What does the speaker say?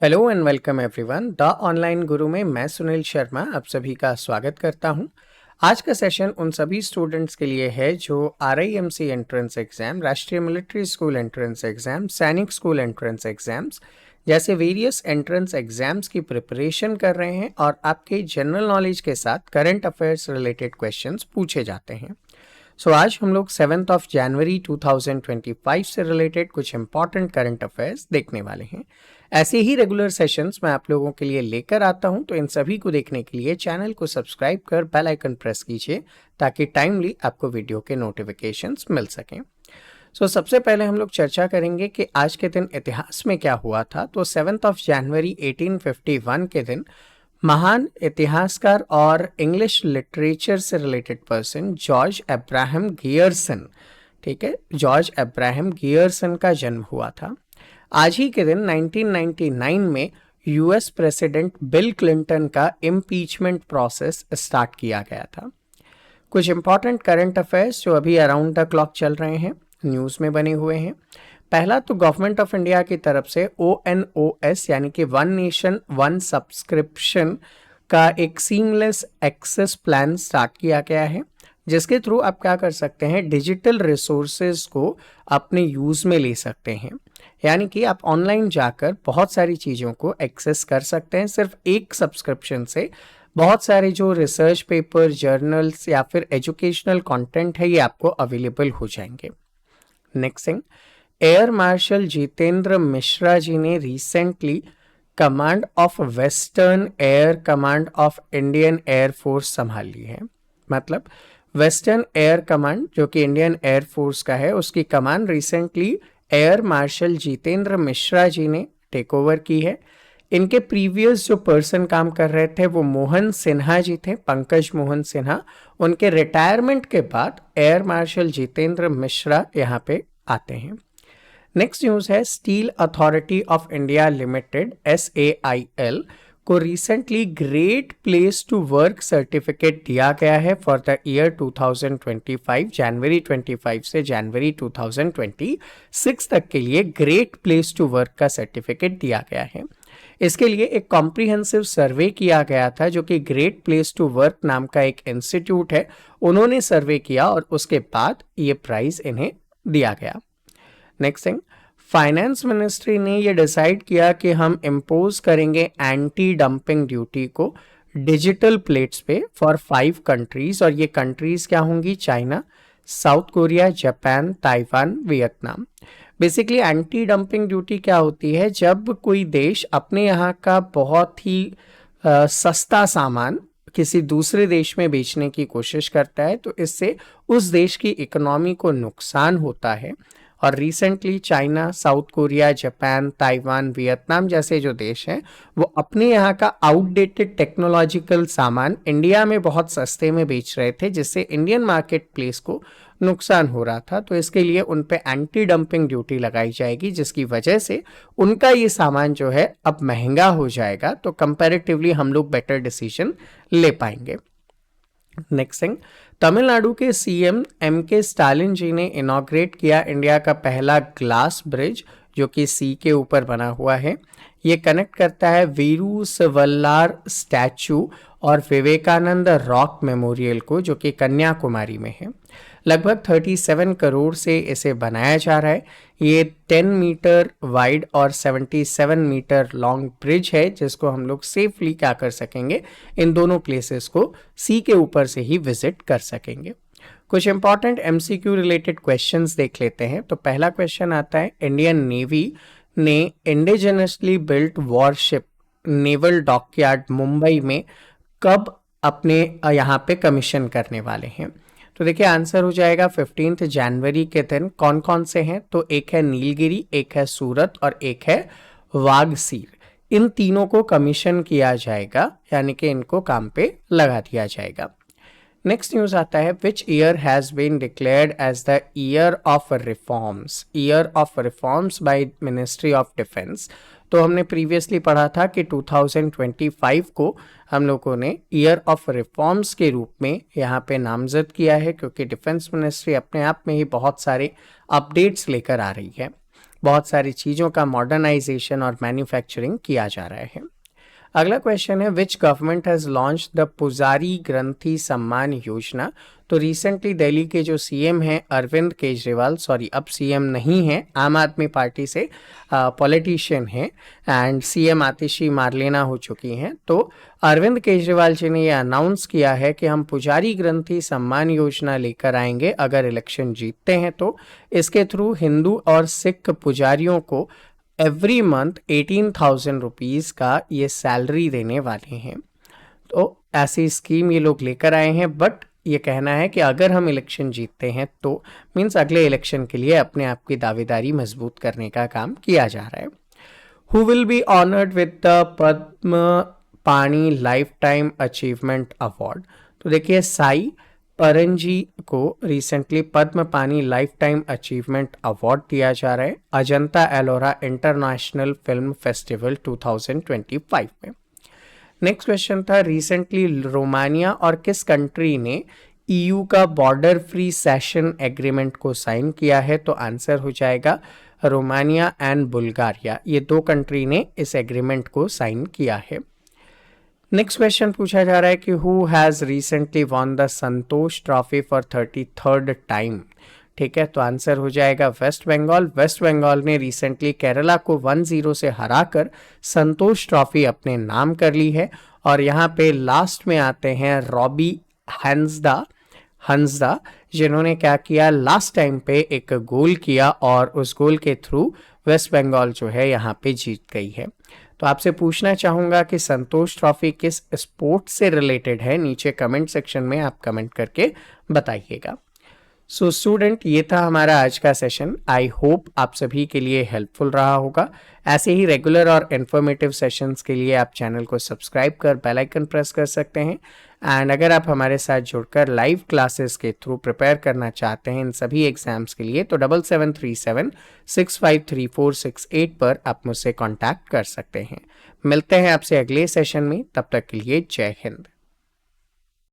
Hello and welcome everyone. The online गुरु में मैं सुनील शर्मा आप सभी का स्वागत करता हूं। आज का सेशन उन सभी स्टूडेंट्स के लिए है जो RIMC एंट्रेंस एग्जाम, राष्ट्रीय मिलिट्री स्कूल एंट्रेंस एग्जाम, सैनिक स्कूल एंट्रेंस एग्जाम्स जैसे वेरियस एंट्रेंस एग्जाम्स की प्रिपरेशन कर रहे हैं और आपके जनरल नॉलेज के साथ करंट अफेयर्स रिलेटेड क्वेश्चंस पूछे जाते हैं। आज हम लोग 7 जनवरी 2025 से रिलेटेड कुछ इंपॉर्टेंट करंट अफेयर्स देखने वाले हैं। ऐसे ही रेगुलर सेशंस मैं आप लोगों के लिए लेकर आता हूं, तो इन सभी को देखने के लिए चैनल को सब्सक्राइब कर बेल आइकन प्रेस कीजिए ताकि टाइमली आपको वीडियो के नोटिफिकेशंस मिल सकें। सबसे पहले हम लोग चर्चा करेंगे कि आज के दिन इतिहास में क्या हुआ था। 7 जनवरी 1851 के दिन महान इतिहासकार और इंग्लिश लिटरेचर से related person George Abraham Gierson, ठीक है, जॉर्ज अब्राहम गियर्सन का जन्म हुआ था। आज ही के दिन 1999 में यूएस प्रेसिडेंट बिल क्लिंटन का इम्पीचमेंट प्रोसेस स्टार्ट किया गया था। कुछ इंपॉर्टेंट करंट अफेयर्स जो अभी अराउंड द क्लॉक चल रहे हैं, न्यूज़ में बने हुए हैं। पहला तो गवर्नमेंट ऑफ इंडिया की तरफ से ONOS यानी कि वन नेशन वन सब्सक्रिप्शन का एक सीमलेस एक्सेस प्लान स्टार्ट किया गया है, जिसके थ्रू आप क्या कर सकते हैं, डिजिटल रिसोर्सेज को अपने यूज़ में ले सकते हैं। यानी कि आप ऑनलाइन जाकर बहुत सारी चीज़ों को एक्सेस कर सकते हैं। सिर्फ एक सब्सक्रिप्शन से बहुत सारे जो रिसर्च पेपर, जर्नल्स या फिर एजुकेशनल कंटेंट है, ये आपको अवेलेबल हो जाएंगे। Next thing, air marshal Jitendra Mishra ji ने recently command of western air command of Indian air force संभाल ली है। मतलब वेस्टर्न एयर कमांड जो कि इंडियन एयर फोर्स का है, उसकी कमान recently air marshal Jitendra Mishra ji ने टेक ओवर की है। इनके प्रीवियस जो पर्सन काम कर रहे थे वो मोहन सिन्हा जी थे, पंकज मोहन सिन्हा। उनके रिटायरमेंट के बाद एयर मार्शल जितेंद्र मिश्रा यहाँ पे आते हैं। नेक्स्ट न्यूज़ है, Steel Authority of India Limited SAIL को recently great place to work certificate दिया गया है फॉर द ईयर 2025, जनवरी 25 से जनवरी 2026 तक के लिए ग्रेट प्लेस टू वर्क का सर्टिफिकेट दिया गया है। इसके लिए एक कॉम्प्रिहेंसिव सर्वे किया गया था जो कि ग्रेट प्लेस टू वर्क नाम का एक इंस्टीट्यूट है, उन्होंने सर्वे किया और उसके बाद ये प्राइज इन्हें दिया गया। नेक्स्ट थिंग, फाइनेंस मिनिस्ट्री ने ये डिसाइड किया कि हम इम्पोज करेंगे एंटी डंपिंग ड्यूटी को डिजिटल प्लेट्स पे फॉर 5 कंट्रीज, और ये कंट्रीज क्या होंगी, China, south Korea, Japan, Taiwan, Vietnam. Basically anti dumping duty क्या होती है, जब कोई देश अपने यहाँ का बहुत ही सस्ता सामान किसी दूसरे देश में बेचने की कोशिश करता है तो इससे उस देश की इकोनॉमी को नुकसान होता है। और recently China, south Korea, Japan, Taiwan, Vietnam जैसे जो देश हैं वो अपने यहाँ का आउटडेटेड टेक्नोलॉजिकल सामान इंडिया में बहुत सस्ते में बेच रहे थे, जिससे इंडियन मार्केट प्लेस को नुकसान हो रहा था। तो इसके लिए उन पे एंटी डंपिंग ड्यूटी लगाई जाएगी, जिसकी वजह से उनका ये सामान जो है अब महंगा हो जाएगा, तो कंपैरेटिवली हम लोग बेटर डिसीजन ले पाएंगे। नेक्स्ट थिंग, तमिलनाडु के CM MK स्टालिन जी ने इनॉग्रेट किया इंडिया का पहला ग्लास ब्रिज जो कि सी के ऊपर बना हुआ है। ये कनेक्ट करता है वीरू सवल्लार स्टैचू और विवेकानंद रॉक मेमोरियल को, जो कि कन्याकुमारी में है। लगभग 37 करोड़ से इसे बनाया जा रहा है। ये 10 मीटर वाइड और 77 मीटर लॉन्ग ब्रिज है, जिसको हम लोग सेफली क्या कर सकेंगे, इन दोनों प्लेसेस को सी के ऊपर से ही विजिट कर सकेंगे। कुछ इंपॉर्टेंट MCQ रिलेटेड क्वेश्चंस देख लेते हैं। तो पहला क्वेश्चन आता है, इंडियन नेवी ने indigenously built worship naval dockyard Mumbai में कब अपने यहाँ पे कमीशन करने वाले हैं। तो देखिए आंसर हो जाएगा 15 जनवरी के दिन। कौन कौन से हैं, तो एक है नीलगिरी, एक है सूरत और एक है वागसीर। इन तीनों को कमीशन किया जाएगा, यानी कि इनको काम पे लगा दिया जाएगा। नेक्स्ट न्यूज आता है, which year has been declared as the year of reforms, year of reforms by ministry of defence. तो हमने प्रीवियसली पढ़ा था कि 2025 को हम लोगों ने ईयर ऑफ रिफॉर्म्स के रूप में यहाँ पे नामजद किया है, क्योंकि डिफेंस मिनिस्ट्री अपने आप में ही बहुत सारे अपडेट्स लेकर आ रही है। बहुत सारी चीज़ों का मॉडर्नाइजेशन और मैन्युफैक्चरिंग किया जा रहा है। अगला क्वेश्चन है which government has launch the पुजारी ग्रंथी सम्मान योजना। तो रिसेंटली दिल्ली के जो सीएम हैं अरविंद केजरीवाल, सॉरी अब सीएम नहीं है, आम आदमी पार्टी से पॉलिटिशियन हैं एंड सीएम आतिशी मार्लेना हो चुकी हैं। तो अरविंद केजरीवाल जी ने ये अनाउंस किया है कि हम पुजारी ग्रंथी सम्मान योजना लेकर आएंगे अगर इलेक्शन जीतते हैं तो। इसके थ्रू हिंदू और सिख पुजारियों को एवरी मंथ 18,000 रुपीज़ का ये सैलरी देने वाले हैं। तो ऐसी स्कीम ये लोग लेकर आए हैं, बट ये कहना है कि अगर हम इलेक्शन जीतते हैं तो मीन्स अगले इलेक्शन के लिए अपने आप की दावेदारी मजबूत करने का काम किया जा रहा है। Who will be honoured with the Padma Pani life time achievement award. तो देखिए साई परनजी को रिसेंटली पद्म पानी लाइफ टाइम अचीवमेंट अवार्ड दिया जा रहा है Ajanta Ellora international film festival 2025 में। नेक्स्ट क्वेश्चन था रिसेंटली रोमानिया और किस कंट्री ने ईयू का बॉर्डर फ्री सेशन एग्रीमेंट को साइन किया है। तो आंसर हो जाएगा रोमानिया एंड बुल्गारिया, ये दो कंट्री ने इस एग्रीमेंट को साइन किया है। नेक्स्ट क्वेश्चन पूछा जा रहा है कि who has recently won the Santosh trophy for 33rd time. ठीक है, तो आंसर हो जाएगा वेस्ट बंगाल। वेस्ट बंगाल ने रिसेंटली केरला को 1-0 से हराकर संतोष ट्रॉफी अपने नाम कर ली है। और यहाँ पे लास्ट में आते हैं रॉबी हंसदा, जिन्होंने क्या किया, लास्ट टाइम पे एक गोल किया और उस गोल के थ्रू वेस्ट बंगाल जो है यहाँ पे जीत गई है। तो आपसे पूछना चाहूँगा कि संतोष ट्रॉफी किस स्पोर्ट से रिलेटेड है, नीचे कमेंट सेक्शन में आप कमेंट करके बताइएगा। सो स्टूडेंट, ये था हमारा आज का सेशन। आई होप आप सभी के लिए हेल्पफुल रहा होगा। ऐसे ही रेगुलर और इन्फॉर्मेटिव सेशंस के लिए आप चैनल को सब्सक्राइब कर बेल आइकन प्रेस कर सकते हैं। एंड अगर आप हमारे साथ जुड़कर लाइव क्लासेस के थ्रू प्रिपेयर करना चाहते हैं इन सभी एग्जाम्स के लिए तो 7737653468 पर आप मुझसे कॉन्टैक्ट कर सकते हैं। मिलते हैं आपसे अगले सेशन में, तब तक के लिए जय हिंद।